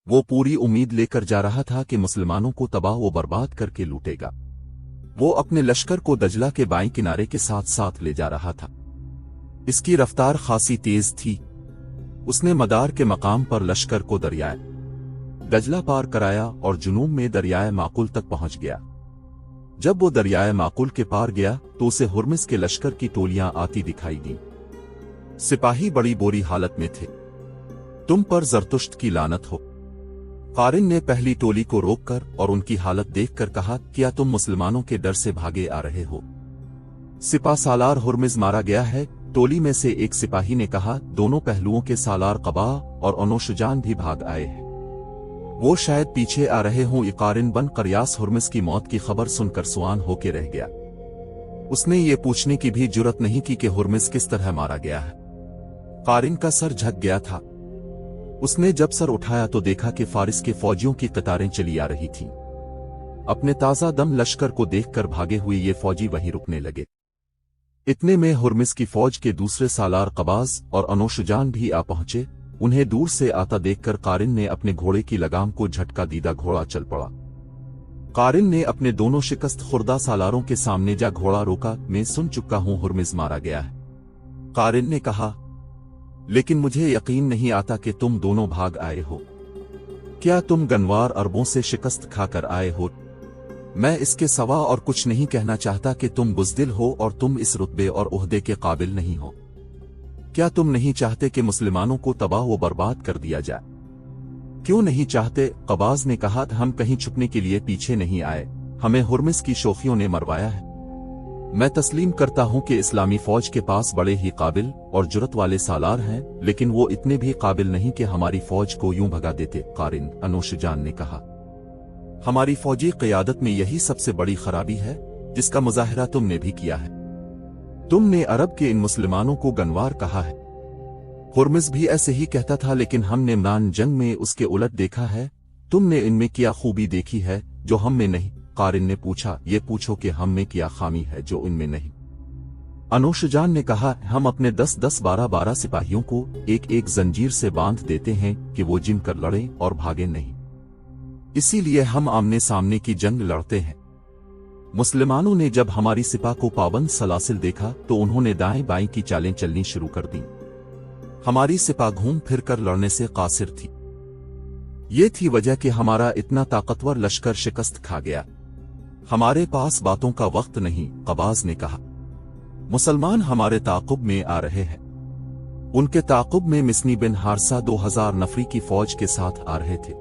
वो पूरी उम्मीद लेकर जा रहा था कि मुसलमानों को तबाह व बर्बाद करके लूटेगा। वो अपने लश्कर को दजला के बाएं किनारे के साथ साथ ले जा रहा था। इसकी रफ्तार खासी तेज थी। उसने मदार के मकाम पर लश्कर को दरियाए दजला पार कराया और जुनूब में दरियाए माकुल तक पहुंच गया। जब वो दरियाए माकुल के पार गया तो उसे हुर्मिस के लश्कर की टोलियां आती दिखाई दी। सिपाही बड़ी बुरी हालत में थे। तुम पर जरतुश्त की लानत हो। कारिन ने पहली टोली को रोककर और उनकी हालत देखकर कहा, क्या तुम मुसलमानों के डर से भागे आ रहे हो? सिपा सालार हुर्मिज मारा गया है। टोली में से एक सिपाही ने कहा, दोनों पहलुओं के सालार कबा और अनोशजान भी भाग आए हैं। वो शायद पीछे आ रहे हों। कारिन बन करियास हुर्मिस की मौत की खबर सुनकर सुआन होके रह गया। उसने ये पूछने की भी जुर्रत नहीं की कि हुर्मिस किस तरह मारा गया है। कारिन का सर झक गया था। उसने जब सर उठाया तो देखा कि फारिस के फौजियों की कतारें चली आ रही थीं। अपने ताजा दम लश्कर को देखकर भागे हुए ये फौजी वहीं रुकने लगे। इतने में हुर्मिस की फौज के दूसरे सालार कबाज और अनोशजान भी आ पहुंचे। उन्हें दूर से आता देखकर कारिन ने अपने घोड़े की लगाम को झटका दीदा घोड़ा चल पड़ा। कारिन ने अपने दोनों शिकस्त खुर्दा सालारों के सामने जा घोड़ा रोका। मैं सुन चुका हूं हुर्मिस मारा गया है। कारिन ने कहा, लेकिन मुझे यकीन नहीं आता कि तुम दोनों भाग आए हो। क्या तुम गनवार अरबों से शिकस्त खाकर आए हो? मैं इसके सवा और कुछ नहीं कहना चाहता कि तुम बुज़दिल हो और तुम इस रुतबे और ओहदे के काबिल नहीं हो। क्या तुम नहीं चाहते कि मुसलमानों को तबाह व बर्बाद कर दिया जाए? क्यों नहीं चाहते? कबाज ने कहा, हम कहीं छुपने के लिए पीछे नहीं आए। हमें हुर्मिस की शोखियों ने मरवाया है। मैं तस्लीम करता हूं कि इस्लामी फौज के पास बड़े ही काबिल और जुरत वाले सालार हैं, लेकिन वो इतने भी काबिल नहीं कि हमारी फौज को यूं भगा देते। कारिन अनोशजान ने कहा, हमारी फौजी क़यादत में यही सबसे बड़ी खराबी है जिसका मुजाहिरा तुमने भी किया है। तुमने अरब के इन मुसलमानों को गनवार कहा है। हुर्मिस भी ऐसे ही कहता था, लेकिन हमने इमरान जंग में उसके उलट देखा है। तुमने इनमें क्या खूबी देखी है जो हम में नहीं? कारिन ने पूछा, ये पूछो कि हम में क्या खामी है जो इनमें नहीं। अनोशजान ने कहा, हम अपने 10-10, 12-12 सिपाहियों को एक एक जंजीर से बांध देते हैं कि वो जिम कर लड़ें और भागे नहीं। इसीलिए हम आमने सामने की जंग लड़ते हैं। मुसलमानों ने जब हमारी सिपा को पाबंद सलासिल देखा तो उन्होंने दाएं बाएं की चालें चलनी शुरू कर दी। हमारी सिपा घूम फिर कर लड़ने से कासिर थी। ये थी वजह कि हमारा इतना ताकतवर लश्कर शिकस्त खा गया। हमारे पास बातों का वक्त नहीं, कबाज ने कहा। मुसलमान हमारे ताक़ुब में आ रहे हैं। उनके ताक़ुब में मिस्नी बिन हारसा 2000 नफरी की फौज के साथ आ रहे थे।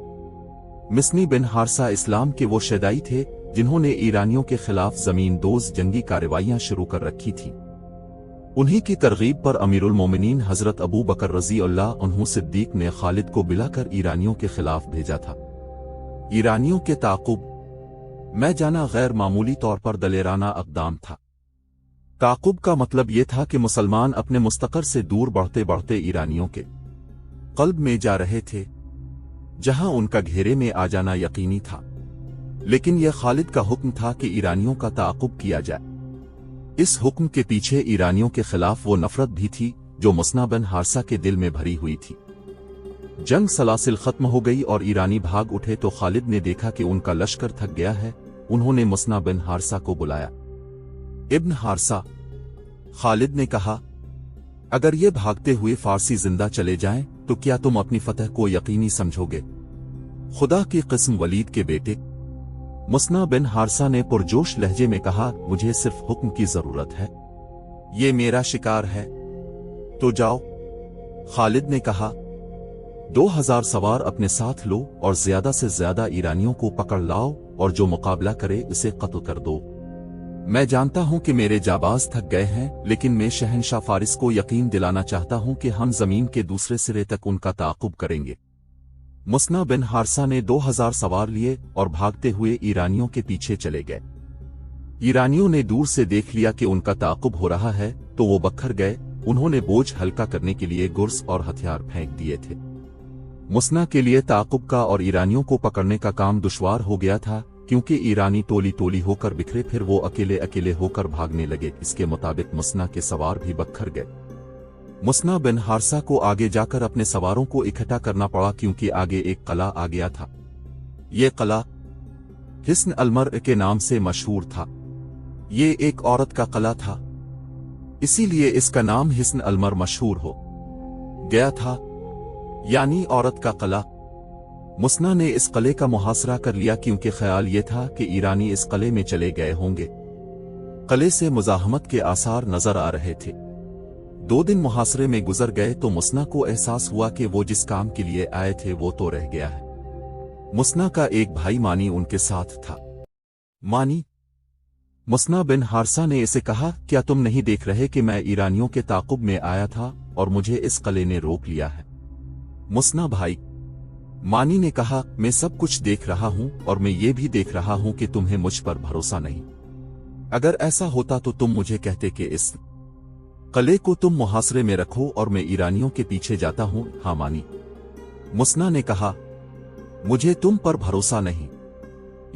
मिस्नी बिन हारसा इस्लाम के वो शदाई थे जिन्होंने ईरानियों के खिलाफ जमीन दोज जंगी कार्रवाइयां शुरू कर रखी थी। उन्हीं की तरगीब पर अमीरुल मोमिनीन हजरत अबू बकर रज़ी अल्लाह अन्हु सिद्दीक ने खालिद को बिलाकर ईरानियों के खिलाफ भेजा था। ईरानियों के ताक़ुब मैं जाना गैर मामूली तौर पर दलेराना अक़दाम था। ताक़ुब का मतलब यह था कि मुसलमान अपने मुस्तक़र से दूर बढ़ते बढ़ते ईरानियों के क़ल्ब में जा रहे थे, जहां उनका घेरे में आ जाना यकीनी था। लेकिन यह खालिद का हुक्म था कि ईरानियों का ताक़ुब किया जाए। इस हुक्म के पीछे ईरानियों के खिलाफ वो नफरत भी थी जो मुस्ना बिन हारसा के दिल में भरी हुई थी। जंग सलासिल खत्म हो गई और ईरानी भाग उठे तो खालिद ने देखा कि उनका लश्कर थक गया है। उन्होंने मुस्ना बिन हारसा को बुलाया। इब्न हारसा, खालिद ने कहा, अगर ये भागते हुए फारसी जिंदा चले जाएं तो क्या तुम अपनी फतह को यकीनी समझोगे? खुदा की किस्म वलीद के बेटे। मुस्ना बिन हारसा ने पुरजोश लहजे में कहा, मुझे सिर्फ हुक्म की जरूरत है। ये मेरा शिकार है, तो जाओ। खालिद ने कहा, 2000 सवार अपने साथ लो और ज्यादा से ज्यादा ईरानियों को पकड़ लाओ और जो मुकाबला करे उसे कत्ल कर दो। मैं जानता हूं कि मेरे जाबाज थक गए हैं, लेकिन मैं शहनशाह फारिस को यकीन दिलाना चाहता हूं कि हम जमीन के दूसरे सिरे तक उनका ताक़ुब करेंगे। मुस्ना बिन हारसा ने 2000 सवार लिए और भागते हुए ईरानियों के पीछे चले गए। ईरानियों ने दूर से देख लिया कि उनका ताक़ुब हो रहा है तो वो बखर गए। उन्होंने बोझ हल्का करने के लिए गुर्स और हथियार फेंक दिए थे। मुस्ना के लिए ताक़ुब का और ईरानियों को पकड़ने का काम दुश्वार हो गया था, क्योंकि ईरानी टोली टोली होकर बिखरे, फिर वो अकेले अकेले होकर भागने लगे। इसके मुताबिक मुस्ना के सवार भी बखर गए। मुसना बिन हारसा को आगे जाकर अपने सवारों को इकट्ठा करना पड़ा क्योंकि आगे एक कला आ गया था। ये कला हिस्न अलमर के नाम से मशहूर था। ये एक औरत का कला था, इसीलिए इसका नाम हिस्न अलमर मशहूर हो गया था, यानी औरत का कला। मुसना ने इस कले का मुहासरा कर लिया क्योंकि ख्याल ये था कि ईरानी इस कले में चले गए होंगे। कले से मुजाहमत के आसार नजर आ रहे थे। 2 दिन मुहासरे में गुजर गए तो मुसना को एहसास हुआ कि वो जिस काम के लिए आए थे वो तो रह गया है। मुसना का एक भाई मानी उनके साथ था। मानी मुसना बिन हारसा ने इसे कहा, क्या तुम नहीं देख रहे कि मैं ईरानियों के ताकुब में आया था और मुझे इस कले ने रोक लिया है? मुसना भाई मानी ने कहा, मैं सब कुछ देख रहा हूं और मैं ये भी देख रहा हूं कि तुम्हें मुझ पर भरोसा नहीं। अगर ऐसा होता तो तुम मुझे कहते कि इस कले को तुम मुहासरे में रखो और मैं ईरानियों के पीछे जाता हूं। हाँ मानी। मुसना ने कहा, मुझे तुम पर भरोसा नहीं।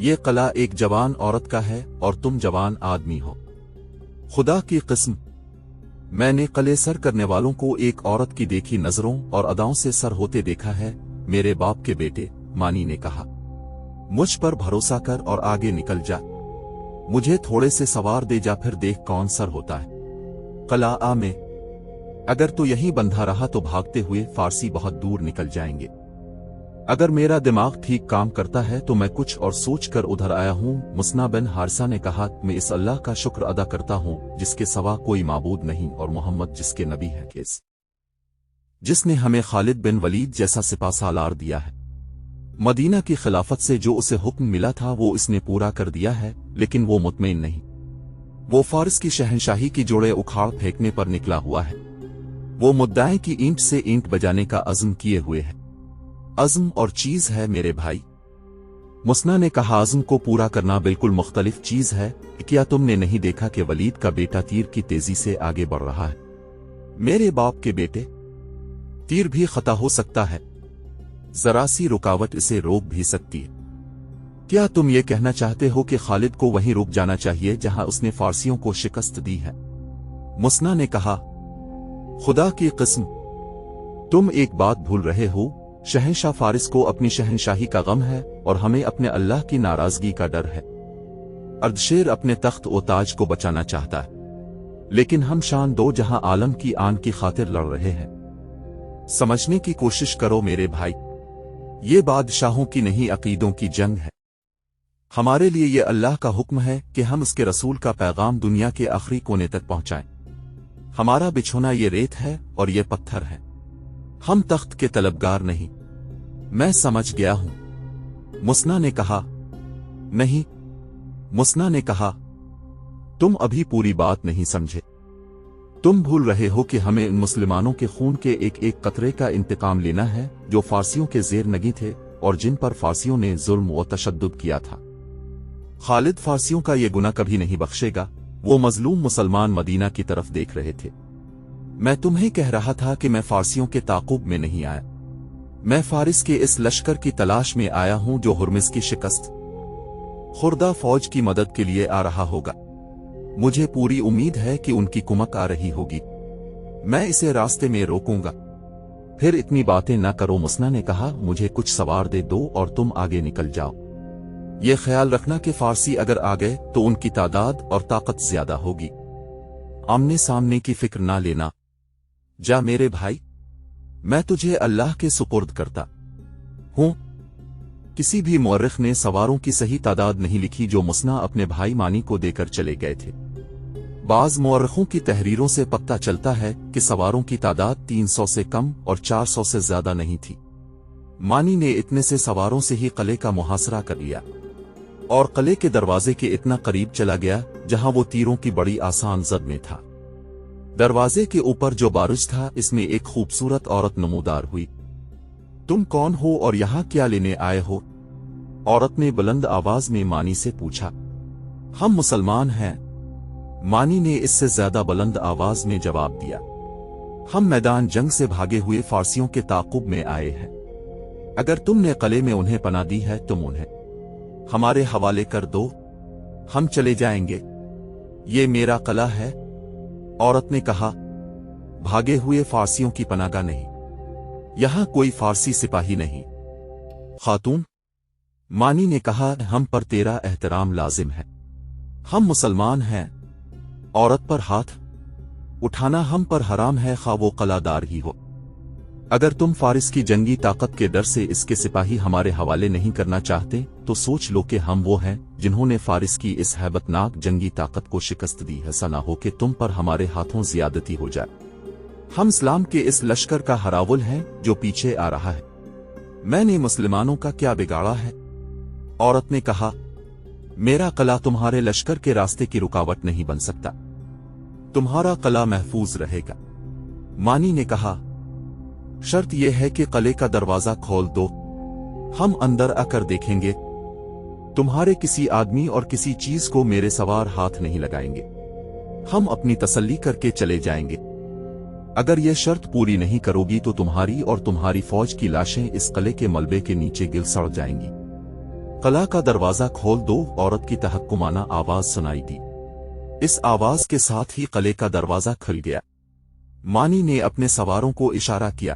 ये कला एक जवान औरत का है और तुम जवान आदमी हो। खुदा की कसम, मैंने कले सर करने वालों को एक औरत की देखी नजरों और अदाओं से सर होते देखा है। मेरे बाप के बेटे, मानी ने कहा, मुझ पर भरोसा कर और आगे निकल जा। मुझे थोड़े से सवार दे जा, फिर देख कौन सर होता है। कला आ में अगर तू यहीं बंधा रहा तो भागते हुए फारसी बहुत दूर निकल जाएंगे। अगर मेरा दिमाग ठीक काम करता है तो मैं कुछ और सोच कर उधर आया हूं। मुसना बिन हारसा ने कहा, मैं इस अल्लाह का शुक्र अदा करता हूं जिसके सिवा कोई माबूद नहीं और मोहम्मद जिसके नबी है, जिसने हमें खालिद बिन वलीद जैसा सिपा सालार दिया है। मदीना की खिलाफत से जो उसे हुक्म मिला था वो इसने पूरा कर दिया है, लेकिन वो मुतमईन नहीं। वो फारिस की शहंशाही की जोड़े उखाड़ फेंकने पर निकला हुआ है। वो मुद्दाए की ईंट से ईंट बजाने का अज़्म किए हुए है। अज़्म और चीज है मेरे भाई। मुसना ने कहा, अज़्म को पूरा करना बिल्कुल मुख्तलिफ चीज है। क्या तुमने नहीं देखा कि वलीद का बेटा तीर की तेजी से आगे बढ़ रहा है? मेरे बाप के बेटे, तीर भी खता हो सकता है, जरा सी रुकावट इसे रोक भी सकती है। क्या तुम ये कहना चाहते हो कि खालिद को वहीं रुक जाना चाहिए जहां उसने फारसियों को शिकस्त दी है? मुसना ने कहा, खुदा की कसम, तुम एक बात भूल रहे हो। शहंशाह फारिस को अपनी शहंशाही का गम है और हमें अपने अल्लाह की नाराजगी का डर है। अर्दशेर अपने तख्त और ताज को बचाना चाहता है, लेकिन हम शान दो जहां आलम की आन की खातिर लड़ रहे हैं। समझने की कोशिश करो मेरे भाई, ये बादशाहों की नहीं अकीदों की जंग है। हमारे लिए ये अल्लाह का हुक्म है कि हम उसके रसूल का पैगाम दुनिया के आखिरी कोने तक पहुंचाएं। हमारा बिछोना ये रेत है और ये पत्थर है। हम तख्त के तलबगार नहीं। मैं समझ गया हूं। मुसना ने कहा, नहीं। मुसना ने कहा, तुम अभी पूरी बात नहीं समझे। तुम भूल रहे हो कि हमें इन मुसलमानों के खून के एक एक कतरे का इंतकाम लेना है जो फारसियों के जेर नगी थे और जिन पर फारसियों ने जुल्म व तशद्दुद किया था। खालिद फारसियों का ये गुनाह कभी नहीं बख्शेगा। वो मजलूम मुसलमान मदीना की तरफ देख रहे थे। मैं तुम्हें कह रहा था कि मैं फारसियों के ताकुब में नहीं आया। मैं फारिस के इस लश्कर की तलाश में आया हूं जो हुर्मिज की शिकस्त खुर्दा फौज की मदद के लिए आ रहा होगा। मुझे पूरी उम्मीद है कि उनकी कुमक आ रही होगी। मैं इसे रास्ते में रोकूंगा। फिर इतनी बातें न करो। मुसना ने कहा, मुझे कुछ सवार दे दो और तुम आगे निकल जाओ। ये ख्याल रखना कि फारसी अगर आ गए तो उनकी तादाद और ताकत ज्यादा होगी। आमने सामने की फिक्र ना लेना। जा मेरे भाई, मैं तुझे अल्लाह के सुपुर्द करता हूं। किसी भी मुअर्रिख ने सवारों की सही तादाद नहीं लिखी जो मुसना अपने भाई मानी को देकर चले गए थे। बाज मुअर्रिखों की तहरीरों से पता चलता है कि सवारों की तादाद 300 से कम और 400 से ज्यादा नहीं थी। मानी ने इतने से सवारों से ही किले का मुहासरा कर लिया और किले के दरवाजे के इतना करीब चला गया जहां वो तीरों की बड़ी आसान जद में था। दरवाजे के ऊपर जो बारुज था, इसमें एक खूबसूरत औरत नमूदार हुई। तुम कौन हो और यहां क्या लेने आए हो? औरत ने बुलंद आवाज में मानी से पूछा। हम मुसलमान हैं, मानी ने इससे ज्यादा बुलंद आवाज में जवाब दिया। हम मैदान जंग से भागे हुए फारसियों के ताकुब में आए हैं। अगर तुमने किले में उन्हें पनाह दी है, तुम उन्हें हमारे हवाले कर दो, हम चले जाएंगे। ये मेरा किला है। औरत ने कहा, भागे हुए फारसियों की पनागा नहीं, यहां कोई फारसी सिपाही नहीं। खातून, मानी ने कहा, हम पर तेरा एहतराम लाजिम है, हम मुसलमान हैं। औरत पर हाथ उठाना हम पर हराम है, खा वो कलादार ही हो। अगर तुम फारिस की जंगी ताकत के डर से इसके सिपाही हमारे हवाले नहीं करना चाहते तो सोच लो कि हम वो हैं जिन्होंने फारिस की इस हैबतनाक जंगी ताकत को शिकस्त दी है। ऐसा ना हो कि तुम पर हमारे हाथों ज्यादती हो जाए। हम इस्लाम के इस लश्कर का हरावुल हैं जो पीछे आ रहा है। मैंने मुसलमानों का क्या बिगाड़ा है? औरत ने कहा, मेरा कला तुम्हारे लश्कर के रास्ते की रुकावट नहीं बन सकता, तुम्हारा कला महफूज रहेगा। मानी ने कहा, शर्त यह है कि कले का दरवाजा खोल दो, हम अंदर आकर देखेंगे। तुम्हारे किसी आदमी और किसी चीज को मेरे सवार हाथ नहीं लगाएंगे, हम अपनी तसल्ली करके चले जाएंगे। अगर यह शर्त पूरी नहीं करोगी तो तुम्हारी और तुम्हारी फौज की लाशें इस कले के मलबे के नीचे गिर सड़ जाएंगी। कला का दरवाजा खोल दो। औरत की तहक्कुमाना आवाज सुनाई दी। इस आवाज के साथ ही कले का दरवाजा खुल गया। मानी ने अपने सवारों को इशारा किया।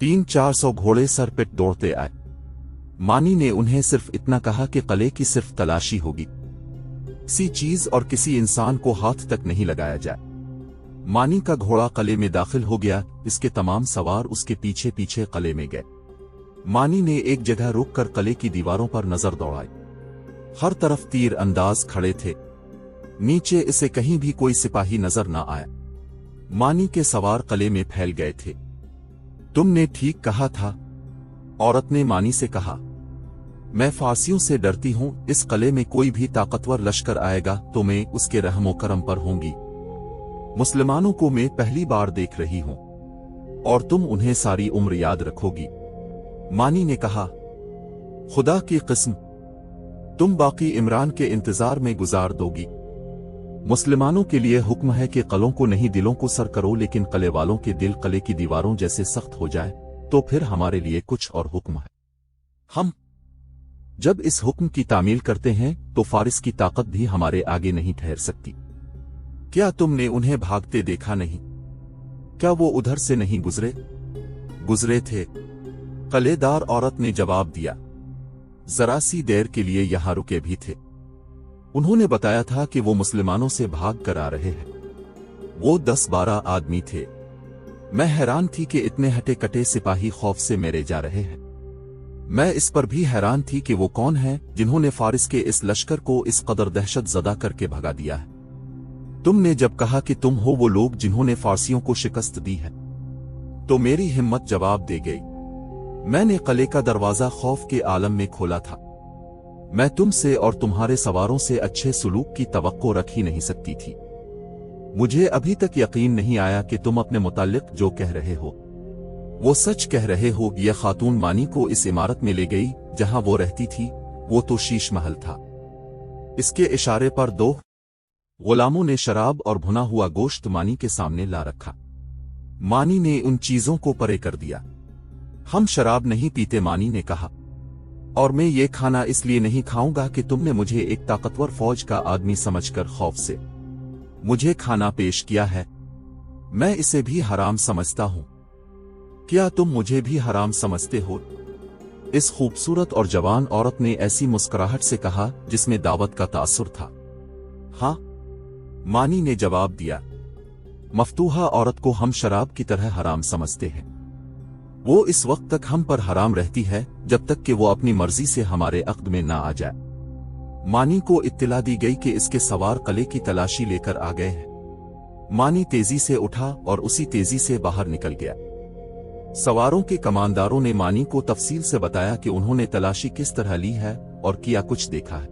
300-400 घोड़े सर पिट दौड़ते आए। मानी ने उन्हें सिर्फ इतना कहा कि कले की सिर्फ तलाशी होगी, किसी चीज और किसी इंसान को हाथ तक नहीं लगाया जाए। मानी का घोड़ा कले में दाखिल हो गया, इसके तमाम सवार उसके पीछे पीछे कले में गए। मानी ने एक जगह रुककर कले की दीवारों पर नजर दौड़ाई। हर तरफ तीर अंदाज खड़े थे, नीचे इसे कहीं भी कोई सिपाही नजर न आया। मानी के सवार कले में फैल गए थे। तुमने ठीक कहा था, औरत ने मानी से कहा। मैं फारसियों से डरती हूं, इस कले में कोई भी ताकतवर लश्कर आएगा तो मैं उसके रहमो करम पर होंगी। मुसलमानों को मैं पहली बार देख रही हूं और तुम उन्हें सारी उम्र याद रखोगी। मानी ने कहा, खुदा की कसम, तुम बाकी इमरान के इंतजार में गुजार दोगी। मुसलमानों के लिए हुक्म है कि कलों को नहीं दिलों को सर करो, लेकिन कले वालों के दिल कले की दीवारों जैसे सख्त हो जाए तो फिर हमारे लिए कुछ और हुक्म है। हम जब इस हुक्म की तामील करते हैं तो फारिस की ताकत भी हमारे आगे नहीं ठहर सकती। क्या तुमने उन्हें भागते देखा नहीं? क्या वो उधर से नहीं गुजरे थे? कलेदार औरत ने जवाब दिया, जरा सी देर के लिए यहां रुके भी थे। उन्होंने बताया था कि वो मुसलमानों से भाग कर आ रहे हैं। वो 10-12 आदमी थे। मैं हैरान थी कि इतने हटे कटे सिपाही खौफ से मेरे जा रहे हैं। मैं इस पर भी हैरान थी कि वो कौन है जिन्होंने फारिस के इस लश्कर को इस कदर दहशत ज़दा करके भगा दिया है। तुमने जब कहा कि तुम हो वो लोग जिन्होंने फारसियों को शिकस्त दी है तो मेरी हिम्मत जवाब दे गई। मैंने कले का दरवाजा खौफ के आलम में खोला था। मैं तुमसे और तुम्हारे सवारों से अच्छे सुलूक की तवक्को रख ही नहीं सकती थी। मुझे अभी तक यकीन नहीं आया कि तुम अपने मुताल्लिक जो कह रहे हो वो सच कह रहे हो। यह खातून मानी को इस इमारत में ले गई जहां वो रहती थी। वो तो शीश महल था। इसके इशारे पर 2 गुलामों ने शराब और भुना हुआ गोश्त मानी के सामने ला रखा। मानी ने उन चीजों को परे कर दिया। हम शराब नहीं पीते, मानी ने कहा, और मैं ये खाना इसलिए नहीं खाऊंगा कि तुमने मुझे एक ताकतवर फौज का आदमी समझकर खौफ से मुझे खाना पेश किया है। मैं इसे भी हराम समझता हूं। क्या तुम मुझे भी हराम समझते हो? इस खूबसूरत और जवान औरत ने ऐसी मुस्कुराहट से कहा जिसमें दावत का तासुर था। हाँ, मानी ने जवाब दिया। मफ्तूहा औरत को हम शराब की तरह हराम समझते हैं। वो इस वक्त तक हम पर हराम रहती है जब तक कि वो अपनी मर्जी से हमारे अक़्द में ना आ जाए। मानी को इत्तला दी गई कि इसके सवार कले की तलाशी लेकर आ गए हैं। मानी तेजी से उठा और उसी तेजी से बाहर निकल गया। सवारों के कमांदारों ने मानी को तफसील से बताया कि उन्होंने तलाशी किस तरह ली है और किया कुछ देखा है।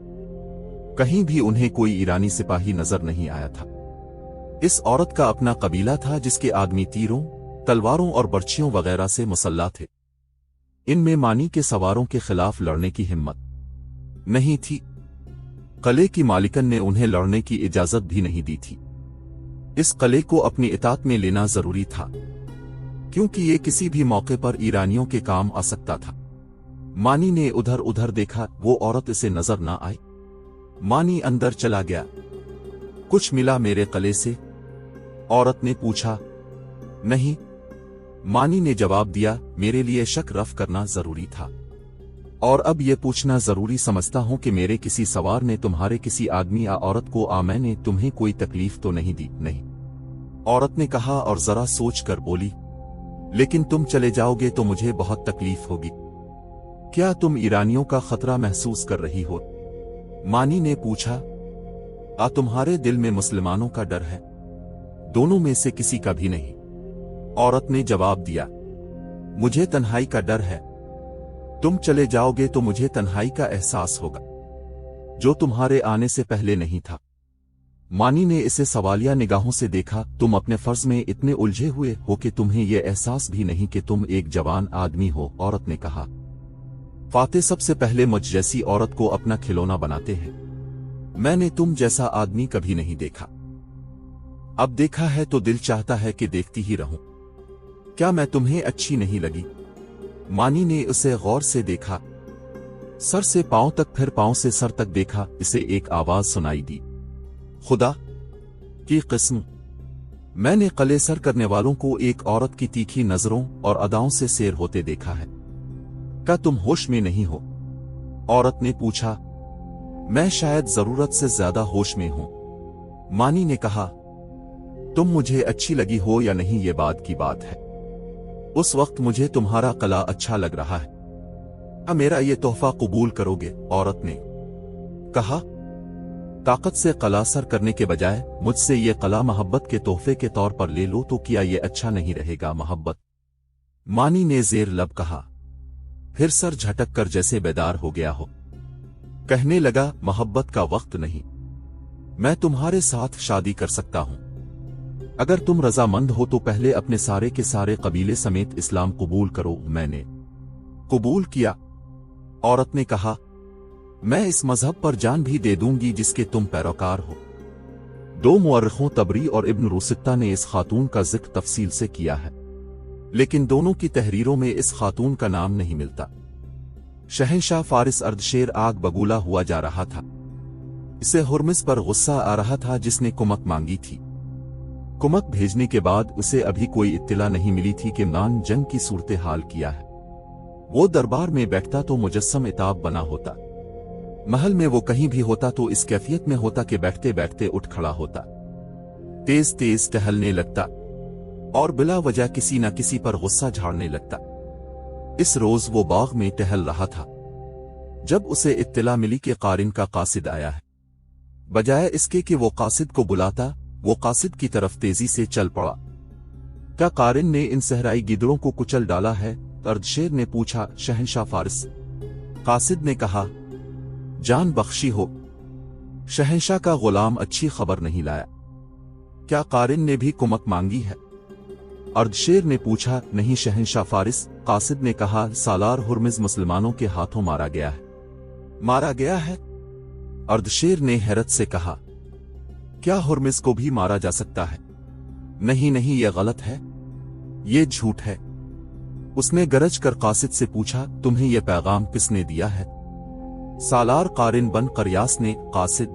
कहीं भी उन्हें कोई ईरानी सिपाही नजर नहीं आया था। इस औरत का अपना कबीला था जिसके आदमी तीरों, तलवारों और बर्छियों वगैरह से मुसल्ला थे। इनमें मानी के सवारों के खिलाफ लड़ने की हिम्मत नहीं थी। कले की मालिकन ने उन्हें लड़ने की इजाजत भी नहीं दी थी। इस कले को अपनी इतात में लेना जरूरी था क्योंकि ये किसी भी मौके पर ईरानियों के काम आ सकता था। मानी ने उधर उधर देखा, वो औरत इसे नजर ना आई। मानी अंदर चला गया। कुछ मिला मेरे कले से? औरत ने पूछा। नहीं, मानी ने जवाब दिया, मेरे लिए शक रफ करना जरूरी था, और अब ये पूछना जरूरी समझता हूं कि मेरे किसी सवार ने तुम्हारे किसी आदमी या औरत को मैंने तुम्हें कोई तकलीफ तो नहीं दी? नहीं, औरत ने कहा और जरा सोच कर बोली, लेकिन तुम चले जाओगे तो मुझे बहुत तकलीफ होगी। क्या तुम ईरानियों का खतरा महसूस कर रही हो? मानी ने पूछा। तुम्हारे दिल में मुसलमानों का डर है? दोनों में से किसी का भी नहीं, औरत ने जवाब दिया। मुझे तन्हाई का डर है। तुम चले जाओगे तो मुझे तन्हाई का एहसास होगा, जो तुम्हारे आने से पहले नहीं था। मानी ने इसे सवालिया निगाहों से देखा। तुम अपने फर्ज में इतने उलझे हुए हो कि तुम्हें यह एहसास भी नहीं कि तुम एक जवान आदमी हो, औरत ने कहा। फाते सबसे पहले मुझ जैसी औरत को अपना खिलौना बनाते हैं। मैंने तुम जैसा आदमी कभी नहीं देखा। अब देखा है तो दिल चाहता है कि देखती ही रहूं। क्या मैं तुम्हें अच्छी नहीं लगी? मानी ने उसे गौर से देखा, सर से पांव तक, फिर पांव से सर तक देखा। इसे एक आवाज सुनाई दी, खुदा की कसम, मैंने कले सर करने वालों को एक औरत की तीखी नजरों और अदाओं से सैर होते देखा है। क्या तुम होश में नहीं हो? औरत ने पूछा। मैं शायद जरूरत से ज्यादा होश में हूं, मानी ने कहा। तुम मुझे अच्छी लगी हो या नहीं ये बात की बात है, उस वक्त मुझे तुम्हारा कला अच्छा लग रहा है। क्या मेरा ये तोहफा कबूल करोगे? औरत ने कहा। ताकत से कला सर करने के बजाय मुझसे ये कला मोहब्बत के तोहफे के तौर पर ले लो तो क्या ये अच्छा नहीं रहेगा? मोहब्बत, मानी ने जेर लब कहा, फिर सर झटक कर जैसे बेदार हो गया हो। कहने लगा, मोहब्बत का वक्त नहीं, मैं तुम्हारे साथ शादी कर सकता हूं। अगर तुम रजामंद हो तो पहले अपने सारे के सारे कबीले समेत इस्लाम कबूल करो। मैंने कबूल किया, औरत ने कहा। मैं इस मजहब पर जान भी दे दूंगी जिसके तुम पैरोकार हो। दो मुअर्रिखों तबरी और इब्न रुसित्ता ने इस खातून का जिक्र तफसील से किया है, लेकिन दोनों की तहरीरों में इस खातून का नाम नहीं मिलता। शहंशाह फारिस अर्दशेर आग बगूला हुआ जा रहा था। इसे हुर्मिस पर गुस्सा आ रहा था जिसने कुमक मांगी थी। कुमक भेजने के बाद उसे अभी कोई इत्तिला नहीं मिली थी कि मान जंग की सूरत हाल किया है। वो दरबार में बैठता तो मुजस्सम इताब बना होता, महल में वो कहीं भी होता तो इस कैफियत में होता कि बैठते बैठते उठ खड़ा होता, तेज तेज टहलने लगता और बिला वजह किसी न किसी पर गुस्सा झाड़ने लगता। इस रोज वो बाग में टहल रहा था जब उसे इत्तिला मिली कि कारिन का कासिद आया है। बजाय इसके कि वो कासिद को बुलाता, वो कासिद की तरफ तेजी से चल पड़ा। क्या कारिन ने इन सहराई गिदड़ों को कुचल डाला है? अर्दशेर ने पूछा। शहंशाह फारिस, कासिद ने कहा, जान बख्शी हो, शहंशाह का गुलाम अच्छी खबर नहीं लाया। क्या कारिन ने भी कुमक मांगी है? अर्दशेर ने पूछा। नहीं शहंशाह फारिस, कासिद ने कहा, सालार हुर्मिज मुसलमानों के हाथों मारा गया है। मारा गया है? अर्दशेर ने हैरत से कहा, क्या हुर्मिज को भी मारा जा सकता है? नहीं नहीं, यह गलत है, ये झूठ है। उसने गरज कर कासिद से पूछा, तुम्हें यह पैगाम किसने दिया है? सालार कारिन बन करियास ने। कासिद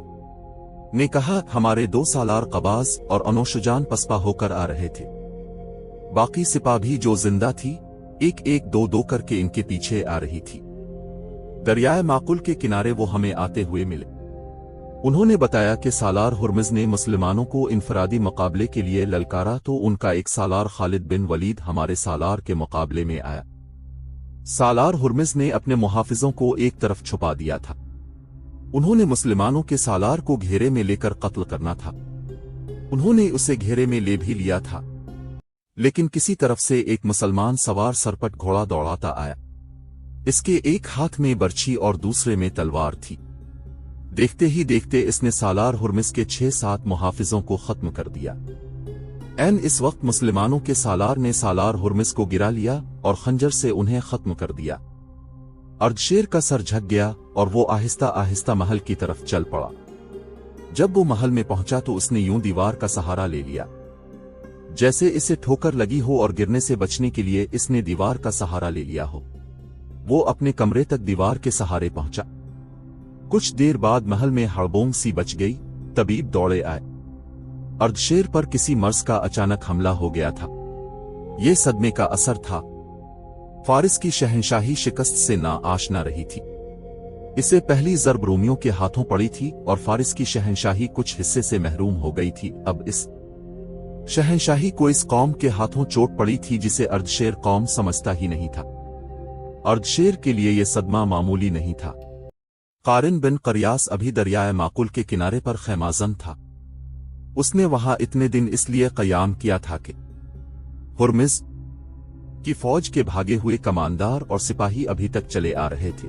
ने कहा, हमारे 2 सालार कबाज और अनोशुजान पसपा होकर आ रहे थे। बाकी सिपा भी जो जिंदा थी एक एक दो दो करके इनके पीछे आ रही थी। दरियाए माकुल के किनारे वो हमें आते हुए मिले। उन्होंने बताया कि सालार हुर्मिज ने मुसलमानों को इनफरादी मुकाबले के लिए ललकारा तो उनका एक सालार खालिद बिन वलीद हमारे सालार के मुकाबले में आया। सालार हुर्मिज ने अपने मुहाफिजों को एक तरफ छुपा दिया था। उन्होंने मुसलमानों के सालार को घेरे में लेकर कत्ल करना था। उन्होंने उसे घेरे में ले भी लिया था, लेकिन किसी तरफ से एक मुसलमान सवार सरपट घोड़ा दौड़ाता आया। इसके एक हाथ में बर्छी और दूसरे में तलवार थी। देखते ही देखते इसने सालार हुर्मिज के 6-7 मुहाफिजों को खत्म कर दिया। ऐन इस वक्त मुसलमानों के सालार ने सालार हुर्मिज को गिरा लिया और खंजर से उन्हें खत्म कर दिया। अर्दशेर का सर झक गया और वो आहिस्ता आहिस्ता महल की तरफ चल पड़ा। जब वो महल में पहुंचा तो उसने यूं दीवार का सहारा ले लिया जैसे इसे ठोकर लगी हो और गिरने से बचने के लिए इसने दीवार का सहारा ले लिया हो। वो अपने कमरे तक दीवार के सहारे पहुंचा। कुछ देर बाद महल में हड़बोंग सी बच गई। तबीब दौड़े आए। अर्दशेर पर किसी मर्ज का अचानक हमला हो गया था। ये सदमे का असर था। फारिस की शहंशाही शिकस्त से ना आशना रही थी। इससे पहली ज़रब रोमियों के हाथों पड़ी थी और फारिस की शहंशाही कुछ हिस्से से महरूम हो गई थी। अब इस शहंशाही को इस कौम के हाथों चोट पड़ी थी जिसे अर्दशेर कौम समझता ही नहीं था। अर्दशेर के लिए यह सदमा मामूली नहीं था। कारिन बिन करियास अभी दरियाए माकुल के किनारे पर खैमाजन था। उसने वहां इतने दिन इसलिए क़याम किया था कि हुर्मिज़ की फौज के भागे हुए कमांडर और सिपाही अभी तक चले आ रहे थे।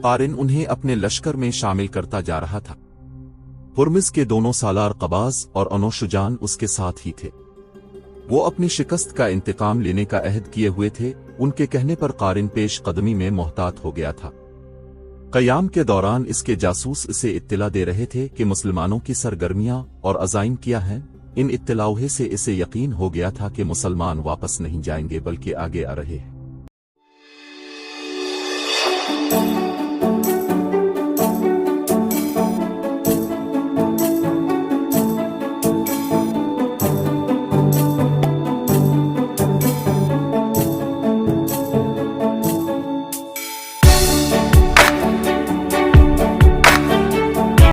कारिन उन्हें अपने लश्कर में शामिल करता जा रहा था। हुर्मिज़ के दोनों सालार कबाज और अनोशुजान उसके साथ ही थे। वो अपनी शिकस्त का इंतकाम लेने का अहद किए हुए थे। उनके कहने पर कारिन पेश कदमी में मोहतात हो गया था। क़याम के दौरान इसके जासूस इसे इत्तिला दे रहे थे कि मुसलमानों की सरगर्मियां और अज़ाइम क्या हैं। इन इत्तिलाओं से इसे यकीन हो गया था कि मुसलमान वापस नहीं जाएंगे बल्कि आगे आ रहे हैं।